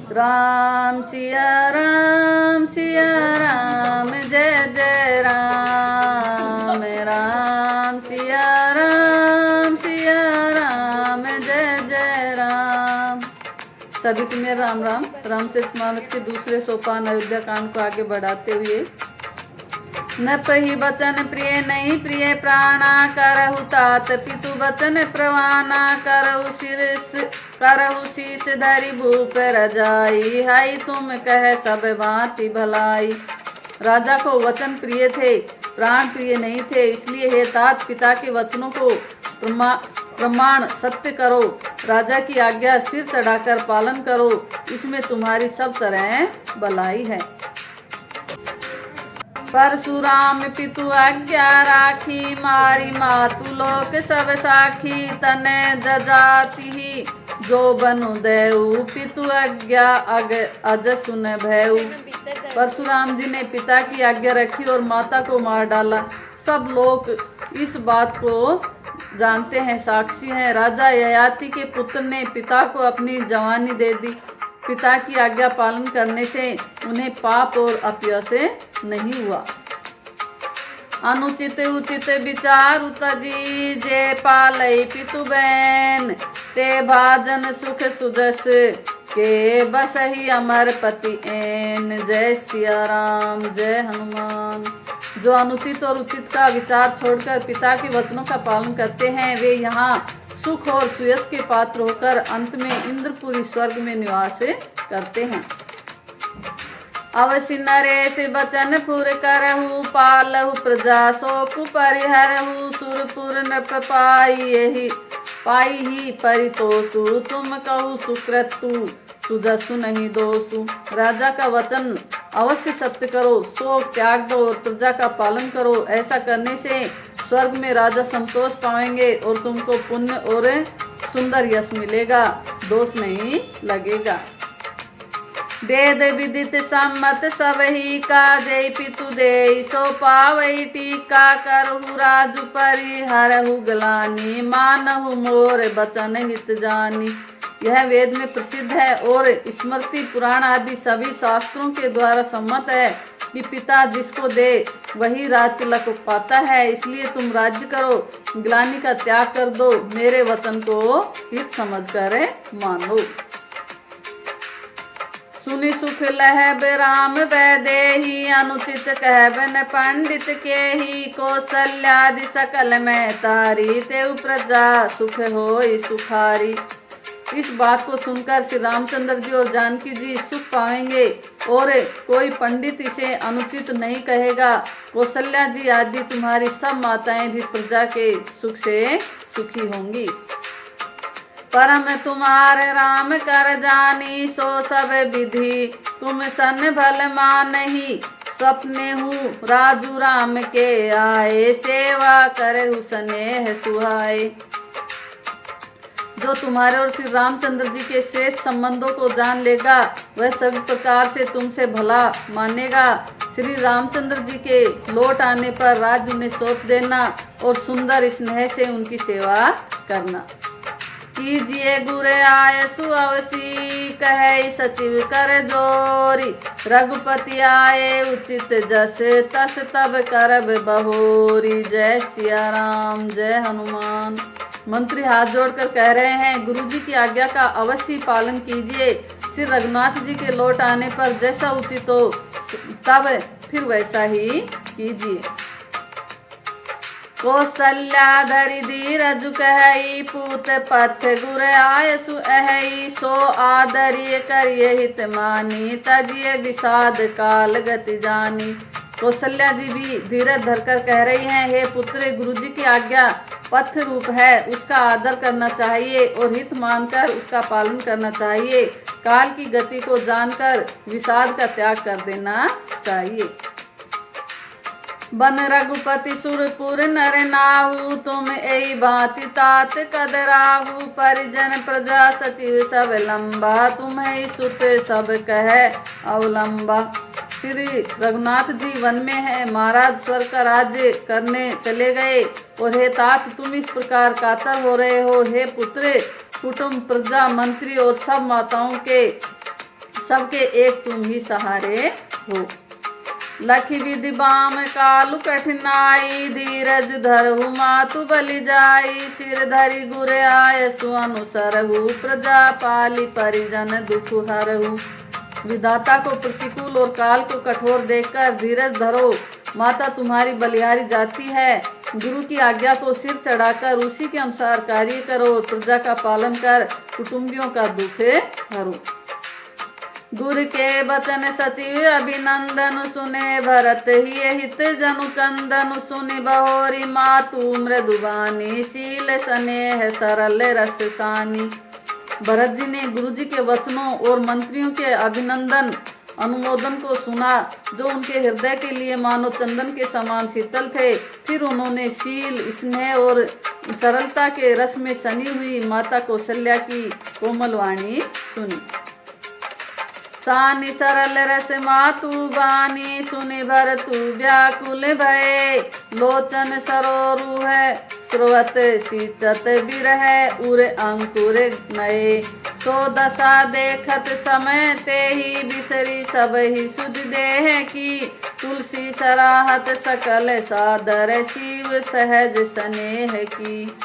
राम सिया राम जय जय राम। राम सिया राम जय जय राम। सभी को मेरा राम राम। रामचरितमानस के दूसरे सोपान अयोध्या कांड को आगे बढ़ाते हुए, न पही बचन प्रिय नहीं प्रिय प्राणा, करहु तात पितु बचन प्रवाना, करहु शीस धरि भूप रजाई, हाई तुम कह सब भांति भलाई। राजा को वचन प्रिय थे, प्राण प्रिय नहीं थे, इसलिए हे तात पिता के वचनों को प्रमाण सत्य करो, राजा की आज्ञा सिर चढ़ाकर पालन करो, इसमें तुम्हारी सब तरह भलाई है। परशुराम पितु आज्ञा राखी, मारी मातु लोक सब साखी, तने जजाति जो बनु देऊ, पितु आज्ञा अज सुन भयऊ। परशुराम जी ने पिता की आज्ञा रखी और माता को मार डाला। सब लोग इस बात को जानते हैं, साक्षी हैं। राजा ययाति के पुत्र ने पिता को अपनी जवानी दे दी। पिता की आज्ञा पालन करने से उन्हें पाप और अपयश नहीं हुआ। अनुचित उचित विचार तजी, जे पालई पितु बैन, ते भाजन सुख सुजस, के बसही अमर पति एन। जय सिया राम जय हनुमान। जो अनुचित और उचित का विचार छोड़कर पिता के वचनों का पालन करते हैं, वे यहाँ सुख और सुयश के पात्र होकर अंत में इंद्रपुरी स्वर्ग में निवास करते हैं। अवश्य नरेश बचन पुर करहु, पालहु प्रजा शोक परिहरहु, सुरपुर नृप पाई ही परितोषु, तुम कहु सुकृतु सुजसु नहीं दोषु। राजा का वचन अवश्य सत्य करो, शोक त्याग दो और प्रजा का पालन करो। ऐसा करने से स्वर्ग में राजा संतोष पाएंगे और तुमको पुण्य और सुंदर यश मिलेगा, दोष नहीं लगेगा। वेद विदित सम्मत सब ही का, जय पितु दे सो पावई टीका, करहु राजु परिहरहु ग्लानि, मानहु मोर बचन हित जानी। यह वेद में प्रसिद्ध है और स्मृति पुराण आदि सभी शास्त्रों के द्वारा सम्मत है कि पिता जिसको दे वही राज तिलक पाता है। इसलिए तुम राज्य करो, ग्लानि का त्याग कर दो, मेरे वचन को हित समझकर मानो। सुनि सुख लहब राम वैदेही, अनुचित कहबन पंडित के ही, कौशल्यादि सकल में तारी, तेउ प्रजा सुख होई सुखारी। इस बात को सुनकर श्री रामचंद्र जी और जानकी जी सुख पाएंगे और कोई पंडित इसे अनुचित नहीं कहेगा। कौशल्या जी आदि तुम्हारी सब माताएं भी प्रजा के सुख से सुखी होंगी। परम तुम्हारे राम कर जानी, सो सब विधि तुम सन भल मानही, सपने हूँ राजू राम के आए, सेवा करे स्नेह सुहाए। जो तुम्हारे और श्री रामचंद्र जी के श्रेष्ठ संबंधों को जान लेगा, वह सभी प्रकार से तुमसे भला मानेगा। श्री रामचंद्र जी के लौट आने पर राज उन्हें सौंप देना और सुंदर स्नेह से उनकी सेवा करना। कीजिए गुरे आय सुअवसी, कहे सचिव कर जोरी, रघुपति आए उचित जस, तस तब करब बहोरी। जय सिया राम जय हनुमान। मंत्री हाथ जोड़कर कह रहे हैं, गुरुजी की आज्ञा का अवश्य पालन कीजिए। श्री रघुनाथ जी के लौट आने पर जैसा उचित हो तब फिर वैसा ही कीजिए। कौशल्या धरि धीरज कहई, पूत पथ गुर आय सुअहई, सो आदरिय करिय हित मानी, तजिय विषाद काल गति जानी। कौशल्या जी भी धीरज धरकर कह रही हैं, हे पुत्र, गुरुजी की आज्ञा पथ रूप है, उसका आदर करना चाहिए और हित मानकर उसका पालन करना चाहिए। काल की गति को जानकर विषाद का त्याग कर देना चाहिए। बन रघुपति सुरपुर नर नाहु, तुम एई भांति तात कदराहु, परिजन प्रजा सचिव सब लंबा, तुम्हें सुत सब कहे अवलंबा। श्री रघुनाथ जी वन में है, महाराज स्वर्ग का राज्य करने चले गए और हे तात तुम इस प्रकार कातर हो रहे हो। हे पुत्र, कुटुंब प्रजा मंत्री और सब माताओं के सबके एक तुम ही सहारे हो। लखी विधि बाम कालु कठिनाई, धीरज धरहु मातु बलि जाई, सिर धरि गुर आयसु अनुसरहु, प्रजा पाली परिजन दुख हरहु। विधाता को प्रतिकूल और काल को कठोर देखकर धीरज धरो, माता तुम्हारी बलिहारी जाती है। गुरु की आज्ञा को सिर चढ़ाकर उसी के अनुसार कार्य करो, प्रजा का पालन कर कुटुंबियों का दुख हरो। गुरु के वचन सचिव अभिनंदन, सुने भरत ही हित जनु चंदन, सुनि बहोरी मातु मृदुबानी, शील स्नेह सरल रस सानी। भरत जी ने गुरु जी के वचनों और मंत्रियों के अभिनंदन अनुमोदन को सुना, जो उनके हृदय के लिए मानो चंदन के समान शीतल थे। फिर उन्होंने शील, स्नेह और सरलता के रस में सनी हुई माता कौशल्या की कोमल वाणी सुनी। सानी सरल रस मातु बानी, सुनि भरतु व्याकुल भय, लोचन सरोरु है स्रोत सींचत बिरह, उर अंकुर नए। सो दशा देखत समय ते ही, बिसरी सब ही सुध देह की, तुलसी सराहत सकल सादर, शिव सहज स्नेह की।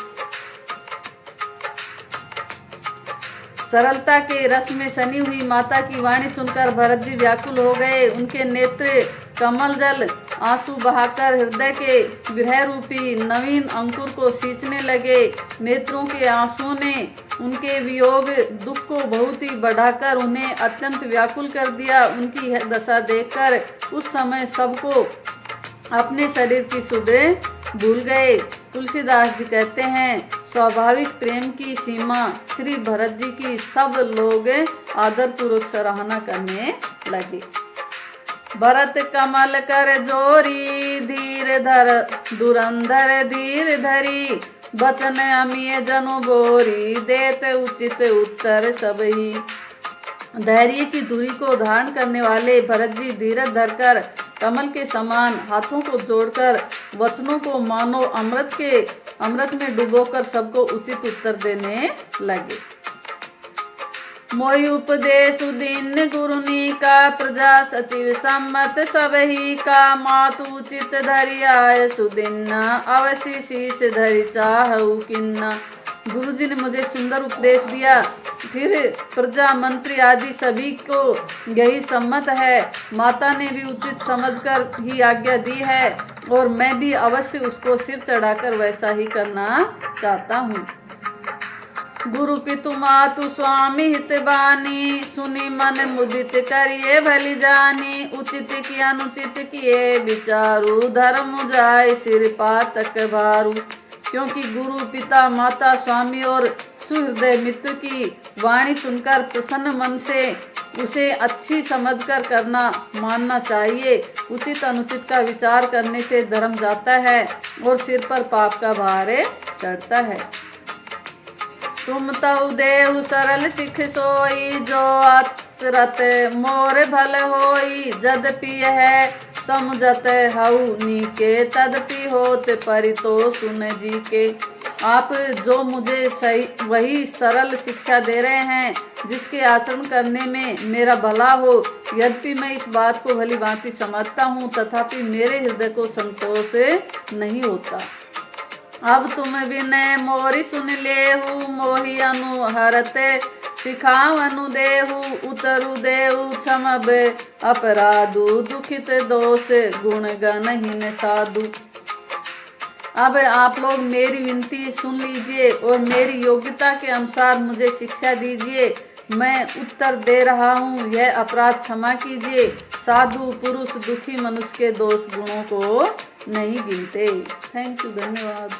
सरलता के रस में सनी हुई माता की वाणी सुनकर भरत जी व्याकुल हो गए। उनके नेत्र कमल जल आंसू बहाकर हृदय के विरह रूपी नवीन अंकुर को सींचने लगे। नेत्रों के आंसुओं ने उनके वियोग दुख को बहुत ही बढ़ाकर उन्हें अत्यंत व्याकुल कर दिया। उनकी दशा देखकर उस समय सबको अपने शरीर की सुध भूल गए। तुलसीदास जी कहते हैं, स्वाभाविक प्रेम की सीमा श्री भरत जी की सब लोग आदर पूर्वक सराहना करने लगे। भरत कमल कर जोरी, धीर धर धुरंधर धीर धरी, बचन अमीय जनु बोरी, देते उचित उत्तर सब ही। धैर्य की धुरी को धारण करने वाले भरत जी धीरज धरकर कमल के समान हाथों को जोड़कर वचनों को मानो अमृत में डुबोकर सबको उचित उत्तर देने लगे। मोहि उपदेश दीन गुरुनी का, प्रजा सचिव सम्मत सब ही का, मातु उचित धरि आय सुदिन्ना, अवश्य शीश धरि चाहु किन्ना। गुरु जी ने मुझे सुंदर उपदेश दिया, फिर प्रजा मंत्री आदि सभी को यही सम्मत है। माता ने भी उचित समझकर ही आज्ञा दी है और मैं भी अवश्य उसको सिर चढ़ाकर वैसा ही करना चाहता हूँ। गुरु पितु मातु स्वामी हित बानी, सुनी मन मुदित करिए भली जानी, उचित की अनुचित किए विचारु, धर्म जाय सिर पातक भारू। क्योंकि गुरु पिता माता स्वामी और सुहृदय मित्र की वाणी सुनकर प्रसन्न मन से उसे अच्छी समझकर करना मानना चाहिए। उचित अनुचित का विचार करने से धर्म जाता है और सिर पर पाप का भार चढ़ता है। तुम तऊ देहु सरल सिख सोई, जो आचरत मोर भल होई, जदपि है समझत हऊ नीके, तदपि होत परितो सुन जी के। आप जो मुझे सही वही सरल शिक्षा दे रहे हैं जिसके आचरण करने में मेरा भला हो। यद्यपि मैं इस बात को भली भांति समझता हूँ, तथापि मेरे हृदय को संतोष नहीं होता। अब तुम विनय मोरी सुन लेहु, मोहि अनुहरते सिखावनु देहु, उतरु देहु क्षमब अपराधु, दुखित दोष गुण गणहीन साधु। अब आप लोग मेरी विनती सुन लीजिए और मेरी योग्यता के अनुसार मुझे शिक्षा दीजिए। मैं उत्तर दे रहा हूँ, यह अपराध क्षमा कीजिए। साधु पुरुष दुखी मनुष्य के दोष गुणों को नहीं गिनते। थैंक यू, धन्यवाद।